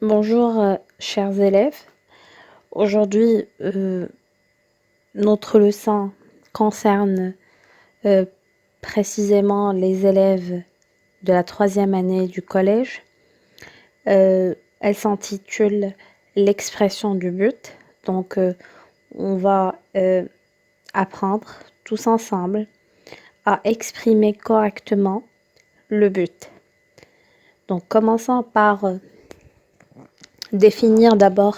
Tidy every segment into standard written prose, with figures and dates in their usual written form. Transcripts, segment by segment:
Bonjour, chers élèves. Aujourd'hui, notre leçon concerne euh, précisément les élèves de la troisième année du collège. Elle s'intitule l'expression du but. Donc, on va apprendre tous ensemble à exprimer correctement le but. Donc, commençons par définir d'abord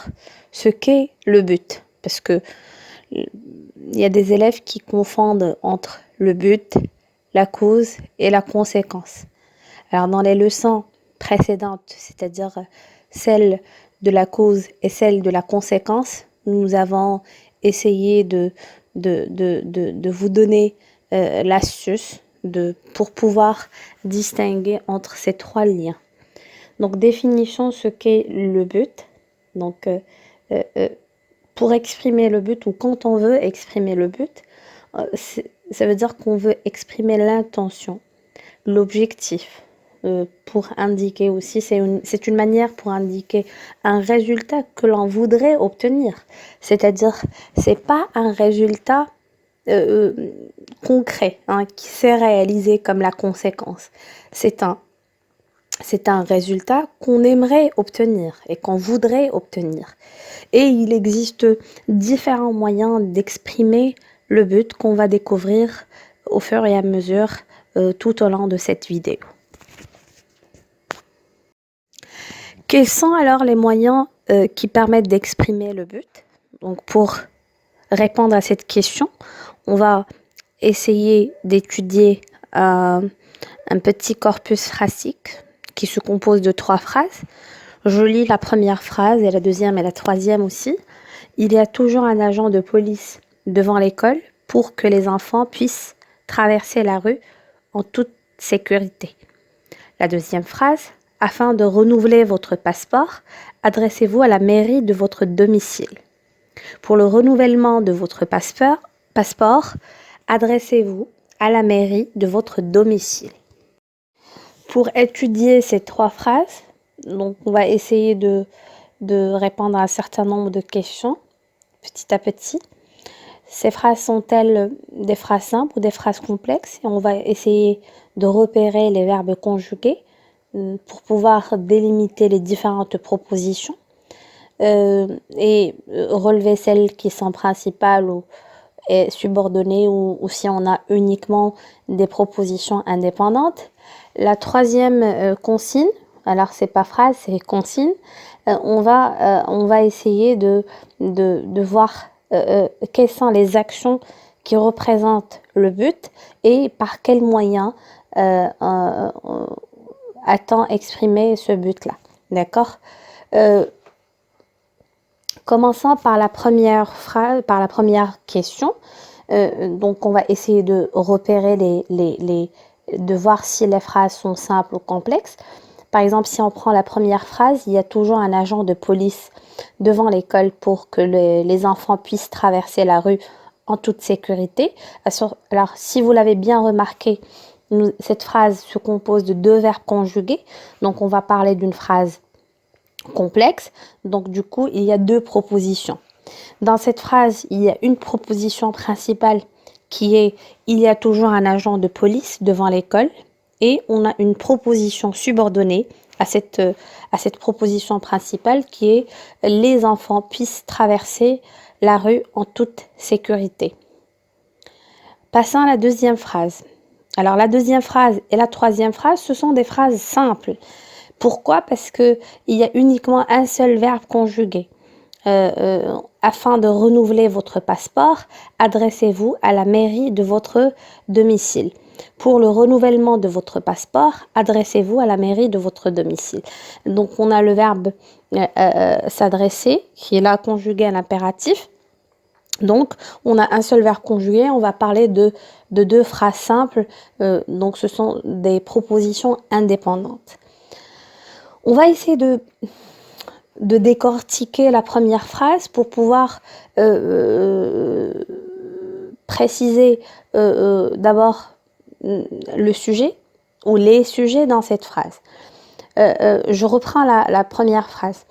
ce qu'est le but, parce que il y a des élèves qui confondent entre le but, la cause et la conséquence. Alors dans les leçons précédentes, c'est-à-dire celle de la cause et celle de la conséquence, nous avons essayé de vous donner l'astuce pour pouvoir distinguer entre ces trois liens. Donc définissons ce qu'est le but. Donc euh, euh, pour exprimer le but ou quand on veut exprimer le but, ça veut dire qu'on veut exprimer l'intention, l'objectif. Pour indiquer aussi, c'est une manière pour indiquer un résultat que l'on voudrait obtenir. C'est-à-dire, c'est pas un résultat concret qui s'est réalisé comme la conséquence. C'est un c'est un résultat qu'on aimerait obtenir et qu'on voudrait obtenir. Et il existe différents moyens d'exprimer le but qu'on va découvrir au fur et à mesure tout au long de cette vidéo. Quels sont alors les moyens qui permettent d'exprimer le but? Donc pour répondre à cette question, on va essayer d'étudier un petit corpus phrasique qui se compose de 3 phrases. Je lis la première phrase et la deuxième et la troisième aussi. Il y a toujours un agent de police devant l'école pour que les enfants puissent traverser la rue en toute sécurité. La deuxième phrase, afin de renouveler votre passeport, adressez-vous à la mairie de votre domicile. Pour le renouvellement de votre passeport, adressez-vous à la mairie de votre domicile. Pour étudier ces 3 phrases, donc on va essayer de répondre à un certain nombre de questions, petit à petit. Ces phrases sont-elles des phrases simples ou des phrases complexes? Et on va essayer de repérer les verbes conjugués pour pouvoir délimiter les différentes propositions et relever celles qui sont principales ou subordonnées ou si on a uniquement des propositions indépendantes. La troisième consigne, alors c'est pas phrase, c'est consigne, on va essayer de voir quelles sont les actions qui représentent le but et par quels moyens a-t-on exprimé ce but-là. D'accord? Commençons par la première phrase, par la première question. Donc, on va essayer de repérer de voir si les phrases sont simples ou complexes. Par exemple, si on prend la première phrase, il y a toujours un agent de police devant l'école pour que les enfants puissent traverser la rue en toute sécurité. Alors, si vous l'avez bien remarqué, cette phrase se compose de 2 verbes conjugués. Donc, on va parler d'une phrase complexe. Donc, du coup, il y a 2 propositions. Dans cette phrase, il y a une proposition principale qui est « il y a toujours un agent de police devant l'école » et on a une proposition subordonnée à cette proposition principale qui est « les enfants puissent traverser la rue en toute sécurité ». Passons à la deuxième phrase. Alors la deuxième phrase et la troisième phrase, ce sont des phrases simples. Pourquoi? Parce qu'il y a uniquement un seul verbe conjugué. Afin de renouveler votre passeport, adressez-vous à la mairie de votre domicile. Pour le renouvellement de votre passeport, adressez-vous à la mairie de votre domicile. Donc, on a le verbe s'adresser qui est là conjugué à l'impératif. Donc, on a un seul verbe conjugué. On va parler de 2 phrases simples. Donc, ce sont des propositions indépendantes. On va essayer de décortiquer la première phrase pour pouvoir préciser d'abord le sujet ou les sujets dans cette phrase. Je reprends la première phrase.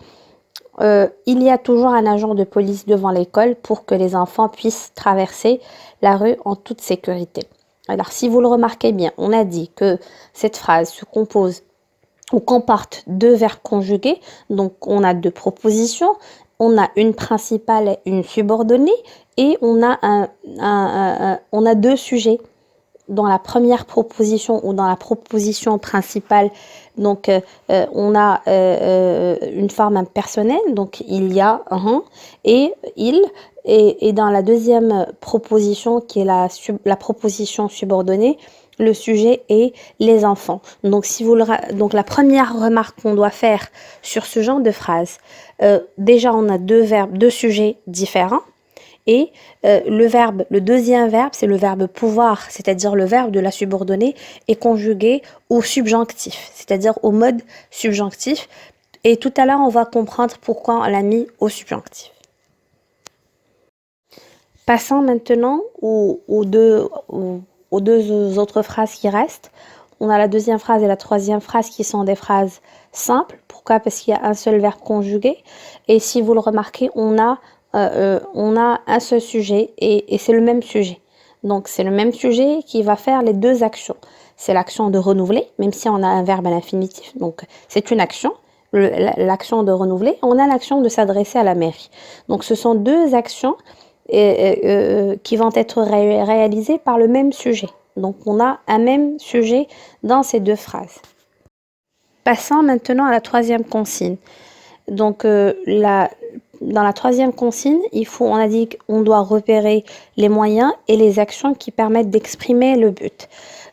Il y a toujours un agent de police devant l'école pour que les enfants puissent traverser la rue en toute sécurité. Alors, si vous le remarquez bien, on a dit que cette phrase se compose ou comporte deux verbes conjugués. Donc, on a deux propositions. On a une principale et une subordonnée. Et on a deux sujets dans la première proposition ou dans la proposition principale. Donc, on a une forme impersonnelle, donc il y a un et il. Et dans la deuxième proposition, qui est la proposition subordonnée, le sujet est les enfants. Donc, donc la première remarque qu'on doit faire sur ce genre de phrase, déjà on a deux verbes, deux sujets différents. Et le deuxième verbe, c'est le verbe pouvoir, c'est-à-dire le verbe de la subordonnée est conjugué au subjonctif, c'est-à-dire au mode subjonctif. Et tout à l'heure, on va comprendre pourquoi on l'a mis au subjonctif. Passons maintenant aux deux autres phrases qui restent. On a la deuxième phrase et la troisième phrase qui sont des phrases simples. Pourquoi? Parce qu'il y a un seul verbe conjugué. Et si vous le remarquez, on a un seul sujet et c'est le même sujet. Donc, c'est le même sujet qui va faire les deux actions. C'est l'action de renouveler, même si on a un verbe à l'infinitif. Donc, c'est une action, l'action de renouveler. On a l'action de s'adresser à la mairie. Donc, ce sont deux actions qui vont être réalisées par le même sujet. Donc, on a un même sujet dans ces deux phrases. Passons maintenant à la troisième consigne. Donc, dans la troisième consigne, on a dit qu'on doit repérer les moyens et les actions qui permettent d'exprimer le but.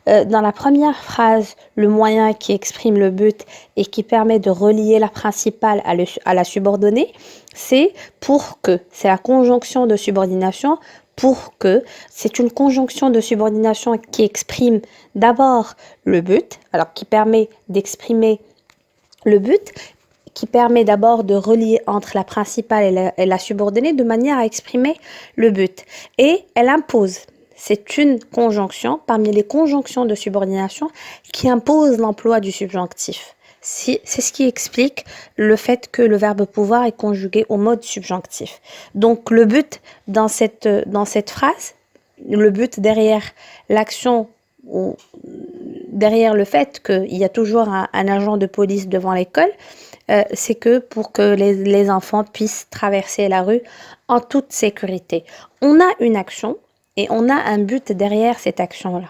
Dans la première phrase, le moyen qui exprime le but et qui permet de relier la principale à la subordonnée, c'est pour que. C'est la conjonction de subordination pour que. C'est une conjonction de subordination qui exprime d'abord le but, alors qui permet d'exprimer le but, qui permet d'abord de relier entre la principale et la subordonnée de manière à exprimer le but. Et elle impose. C'est une conjonction parmi les conjonctions de subordination qui impose l'emploi du subjonctif. C'est ce qui explique le fait que le verbe pouvoir est conjugué au mode subjonctif. Donc le but dans cette phrase, le but derrière l'action ou derrière le fait qu'il y a toujours un agent de police devant l'école, c'est que pour que les enfants puissent traverser la rue en toute sécurité. On a une action et on a un but derrière cette action-là.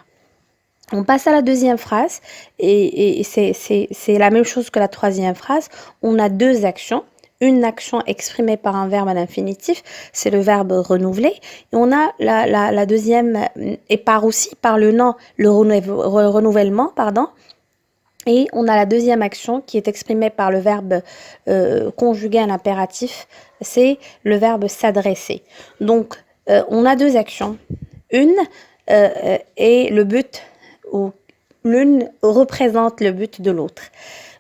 On passe à la deuxième phrase et c'est la même chose que la troisième phrase. On a deux actions. Une action exprimée par un verbe à l'infinitif, c'est le verbe renouveler. Et on a la deuxième, et aussi par le nom, le renouvellement, pardon. Et on a la deuxième action qui est exprimée par le verbe conjugué à l'impératif, c'est le verbe s'adresser. Donc, on a deux actions. Une est le but, ou l'une représente le but de l'autre.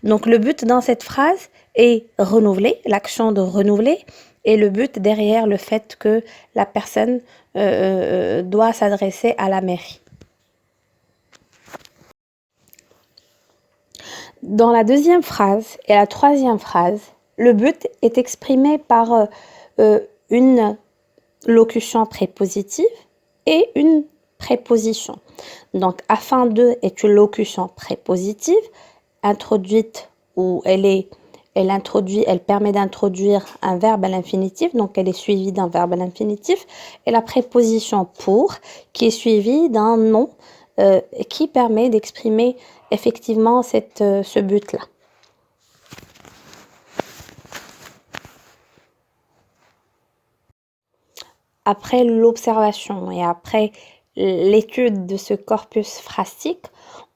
Donc, le but dans cette phrase est renouveler, l'action de renouveler, et le but derrière le fait que la personne doit s'adresser à la mairie. Dans la deuxième phrase et la troisième phrase, le but est exprimé par une locution prépositive et une préposition. Donc, afin de est une locution prépositive introduite où elle permet d'introduire un verbe à l'infinitif, donc elle est suivie d'un verbe à l'infinitif, et la préposition pour qui est suivie d'un nom qui permet d'exprimer effectivement ce but-là. Après l'observation et après l'étude de ce corpus phrastique,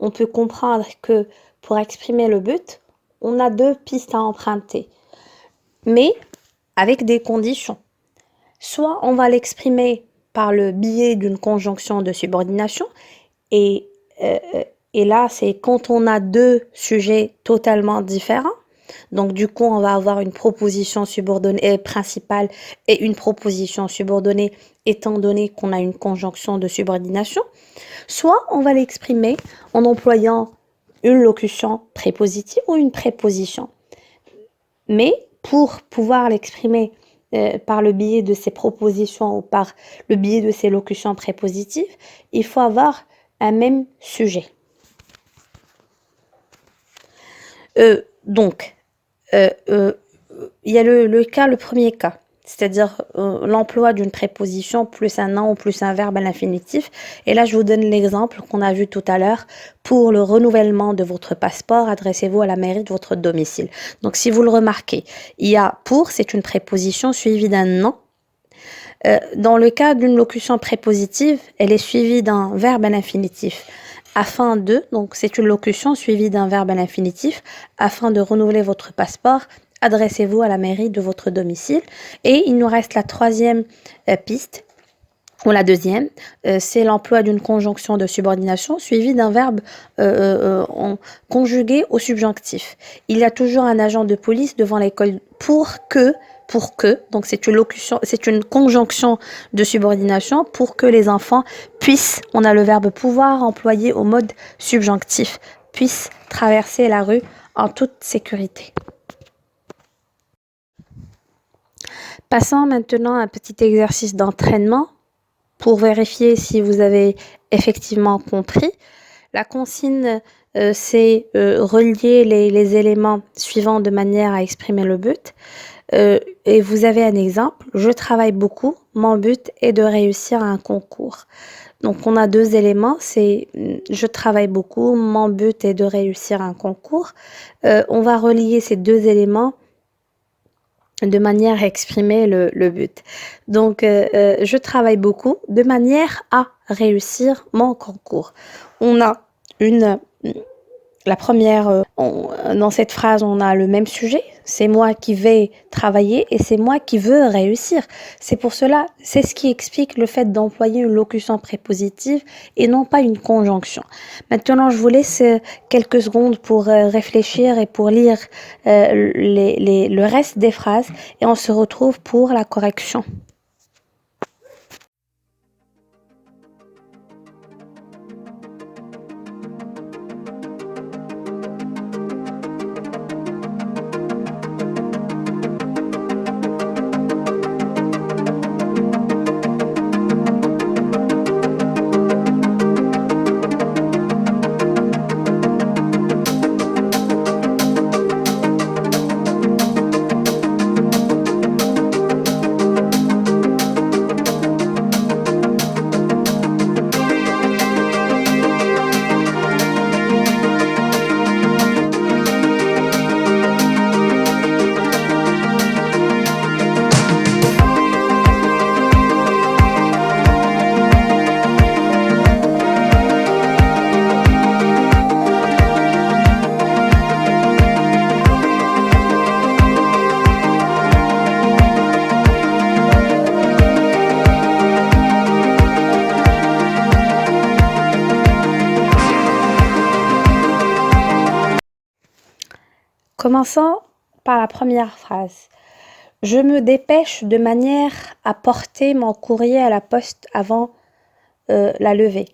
on peut comprendre que pour exprimer le but, on a deux pistes à emprunter, mais avec des conditions. Soit on va l'exprimer par le biais d'une conjonction de subordination, et là, c'est quand on a deux sujets totalement différents. Donc, du coup, on va avoir une proposition subordonnée principale et une proposition subordonnée, étant donné qu'on a une conjonction de subordination. Soit on va l'exprimer en employant une locution prépositive ou une préposition. Mais pour pouvoir l'exprimer par le biais de ces propositions ou par le biais de ces locutions prépositives, il faut avoir un même sujet. Donc, il y a le premier cas, c'est-à-dire l'emploi d'une préposition plus un nom ou plus un verbe à l'infinitif. Et là, je vous donne l'exemple qu'on a vu tout à l'heure. Pour le renouvellement de votre passeport, adressez-vous à la mairie de votre domicile. Donc, si vous le remarquez, il y a pour, c'est une préposition suivie d'un nom. Dans le cas d'une locution prépositive, elle est suivie d'un verbe à l'infinitif. Afin de, donc c'est une locution suivie d'un verbe à l'infinitif, afin de renouveler votre passeport, adressez-vous à la mairie de votre domicile. Et il nous reste la troisième piste, ou la deuxième, c'est l'emploi d'une conjonction de subordination suivie d'un verbe conjugué au subjonctif. Il y a toujours un agent de police devant l'école pour que, donc c'est une locution, c'est une conjonction de subordination pour que les enfants puissent, on a le verbe pouvoir employé au mode subjonctif, puissent traverser la rue en toute sécurité. Passons maintenant à un petit exercice d'entraînement pour vérifier si vous avez effectivement compris. La consigne, c'est relier les éléments suivants de manière à exprimer le but. Et vous avez un exemple, je travaille beaucoup, mon but est de réussir un concours. Donc on a deux éléments, c'est je travaille beaucoup, mon but est de réussir un concours. On va relier ces deux éléments de manière à exprimer le but. Donc je travaille beaucoup de manière à réussir mon concours. On a la première, dans cette phrase, on a le même sujet. C'est moi qui vais travailler et c'est moi qui veux réussir. C'est pour cela, c'est ce qui explique le fait d'employer une locution prépositive et non pas une conjonction. Maintenant, je vous laisse quelques secondes pour réfléchir et pour lire le reste des phrases et on se retrouve pour la correction. Commençons par la première phrase. Je me dépêche de manière à porter mon courrier à la poste avant la levée.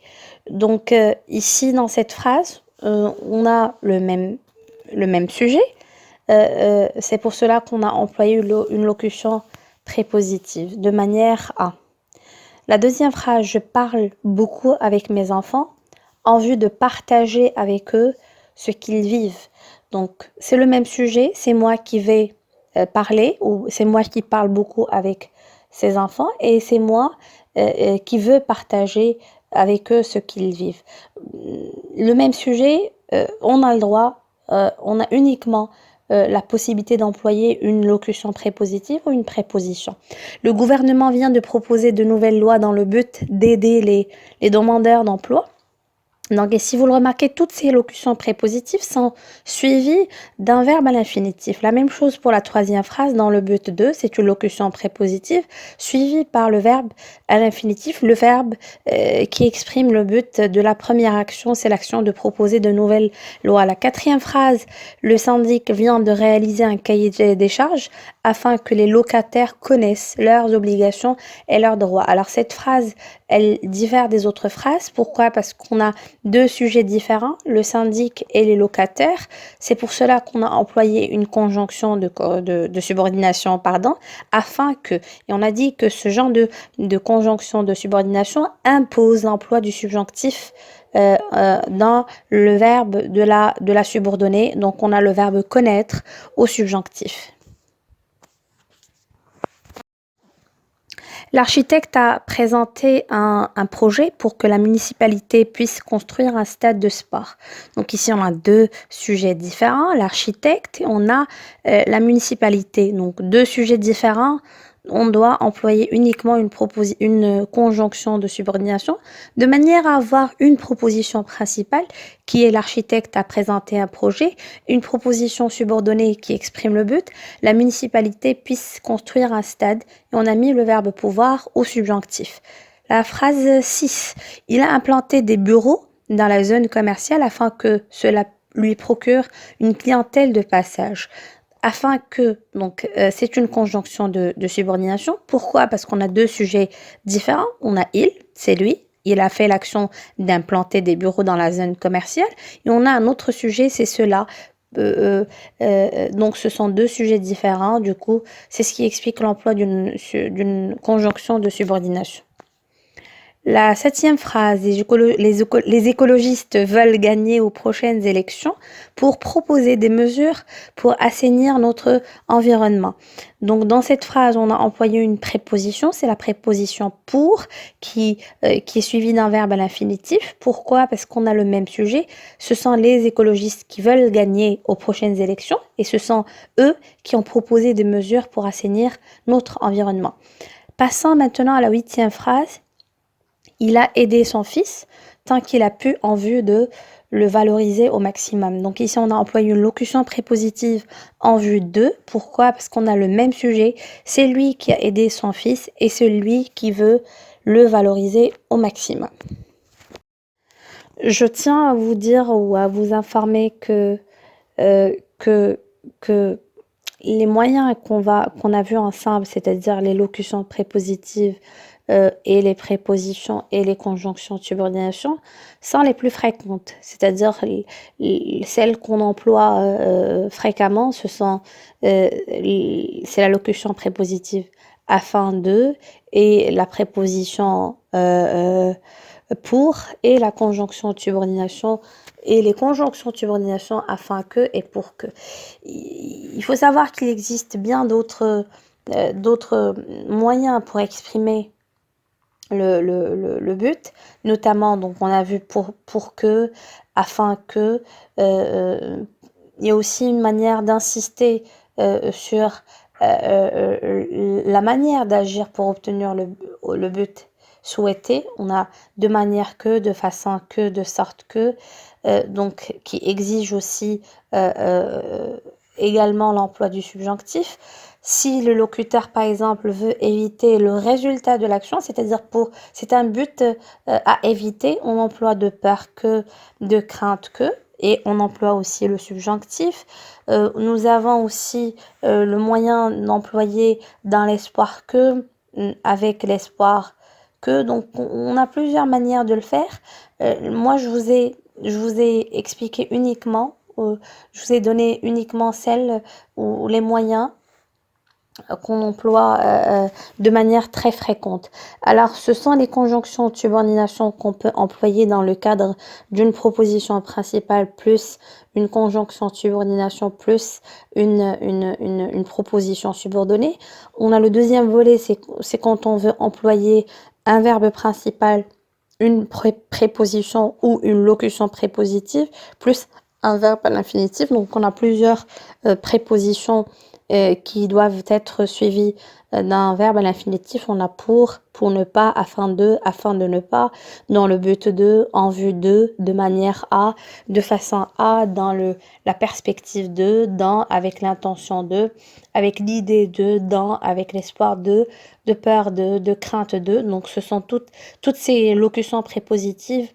Donc ici dans cette phrase, on a le même sujet. C'est pour cela qu'on a employé une locution prépositive, de manière à. La deuxième phrase, je parle beaucoup avec mes enfants en vue de partager avec eux ce qu'ils vivent. Donc, c'est le même sujet, c'est moi qui vais parler ou c'est moi qui parle beaucoup avec ces enfants et c'est moi qui veux partager avec eux ce qu'ils vivent. Le même sujet, on a le droit, on a uniquement la possibilité d'employer une locution prépositive ou une préposition. Le gouvernement vient de proposer de nouvelles lois dans le but d'aider les demandeurs d'emploi. Donc, et si vous le remarquez, toutes ces locutions prépositives sont suivies d'un verbe à l'infinitif. La même chose pour la troisième phrase, dans le but de, c'est une locution prépositive suivie par le verbe à l'infinitif. Le verbe qui exprime le but de la première action, c'est l'action de proposer de nouvelles lois. La quatrième phrase, le syndic vient de réaliser un cahier des charges afin que les locataires connaissent leurs obligations et leurs droits. Alors, cette phrase elle diffère des autres phrases. Pourquoi? Parce qu'on a deux sujets différents, le syndic et les locataires. C'est pour cela qu'on a employé une conjonction de subordination, pardon, afin que, et on a dit que ce genre de conjonction de subordination impose l'emploi du subjonctif dans le verbe de la subordonnée. Donc, on a le verbe connaître au subjonctif. L'architecte a présenté un projet pour que la municipalité puisse construire un stade de sport. Donc ici, on a deux sujets différents, l'architecte et on a la municipalité. Donc deux sujets différents, on doit employer uniquement une conjonction de subordination de manière à avoir une proposition principale qui est l'architecte a présenté un projet, une proposition subordonnée qui exprime le but, la municipalité puisse construire un stade et on a mis le verbe pouvoir au subjonctif. La phrase 6. Il a implanté des bureaux dans la zone commerciale afin que cela lui procure une clientèle de passage. Afin que, donc, c'est une conjonction de subordination. Pourquoi? Parce qu'on a deux sujets différents. On a il, c'est lui. Il a fait l'action d'implanter des bureaux dans la zone commerciale. Et on a un autre sujet, c'est cela. Donc, ce sont deux sujets différents. Du coup, c'est ce qui explique l'emploi d'une conjonction de subordination. La 7e phrase, les écologistes veulent gagner aux prochaines élections pour proposer des mesures pour assainir notre environnement. Donc dans cette phrase, on a employé une préposition, c'est la préposition pour qui est suivie d'un verbe à l'infinitif. Pourquoi? Parce qu'on a le même sujet. Ce sont les écologistes qui veulent gagner aux prochaines élections et ce sont eux qui ont proposé des mesures pour assainir notre environnement. Passons maintenant à la 8e phrase. Il a aidé son fils tant qu'il a pu en vue de le valoriser au maximum. Donc ici, on a employé une locution prépositive en vue de. Pourquoi? Parce qu'on a le même sujet. C'est lui qui a aidé son fils et c'est lui qui veut le valoriser au maximum. Je tiens à vous dire ou à vous informer que les moyens qu'on a vus ensemble, c'est-à-dire les locutions prépositives, et les prépositions et les conjonctions de subordination sont les plus fréquentes, c'est-à-dire celles qu'on emploie fréquemment, c'est la locution prépositive afin de et la préposition pour et la conjonction de subordination et les conjonctions de subordination afin que et pour que. Il faut savoir qu'il existe bien d'autres moyens pour exprimer le but, notamment, donc on a vu pour que, afin que, il y a aussi une manière d'insister sur la manière d'agir pour obtenir le but souhaité. On a de manière que, de façon que, de sorte que, donc qui exige aussi également l'emploi du subjonctif. Si le locuteur, par exemple, veut éviter le résultat de l'action, c'est-à-dire c'est un but à éviter, on emploie de peur que, de crainte que, et on emploie aussi le subjonctif. Nous avons aussi le moyen d'employer dans l'espoir que, avec l'espoir que. Donc, on a plusieurs manières de le faire. Moi, je vous ai expliqué uniquement, je vous ai donné uniquement celles ou les moyens qu'on emploie de manière très fréquente. Alors, ce sont les conjonctions de subordination qu'on peut employer dans le cadre d'une proposition principale plus une conjonction de subordination plus une proposition subordonnée. On a le deuxième volet, c'est quand on veut employer un verbe principal, une préposition ou une locution prépositive, plus un verbe à l'infinitif. Donc, on a plusieurs prépositions qui doivent être suivies d'un verbe à l'infinitif. On a pour ne pas, afin de ne pas, dans le but de, en vue de manière à, de façon à, dans la perspective de, dans, avec l'intention de, avec l'idée de, dans, avec l'espoir de peur de crainte de. Donc ce sont toutes ces locutions prépositives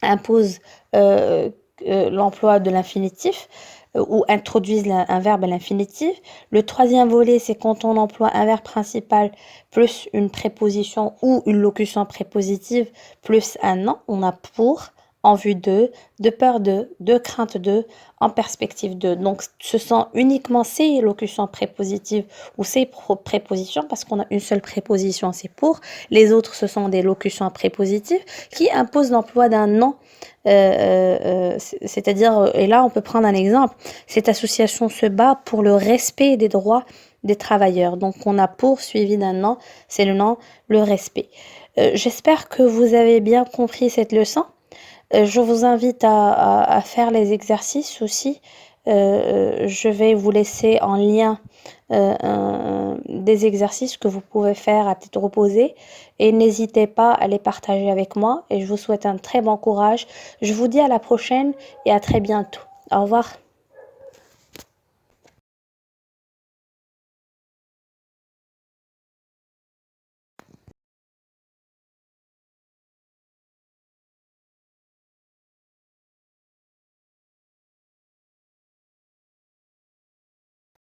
imposent l'emploi de l'infinitif. ou introduisent un verbe à l'infinitif. Le troisième volet, c'est quand on emploie un verbe principal plus une préposition ou une locution prépositive plus un nom. On a pour, en vue de peur de crainte de, en perspective de. Donc, ce sont uniquement ces locutions prépositives ou ces prépositions, parce qu'on a une seule préposition, c'est pour. Les autres, ce sont des locutions prépositives qui imposent l'emploi d'un nom. C'est-à-dire, et là, on peut prendre un exemple. Cette association se bat pour le respect des droits des travailleurs. Donc, on a pour suivi d'un nom, c'est le nom, le respect. J'espère que vous avez bien compris cette leçon. Je vous invite à faire les exercices aussi. Je vais vous laisser en lien des exercices que vous pouvez faire à tête reposée et n'hésitez pas à les partager avec moi et je vous souhaite un très bon courage. Je vous dis à la prochaine et à très bientôt. Au revoir.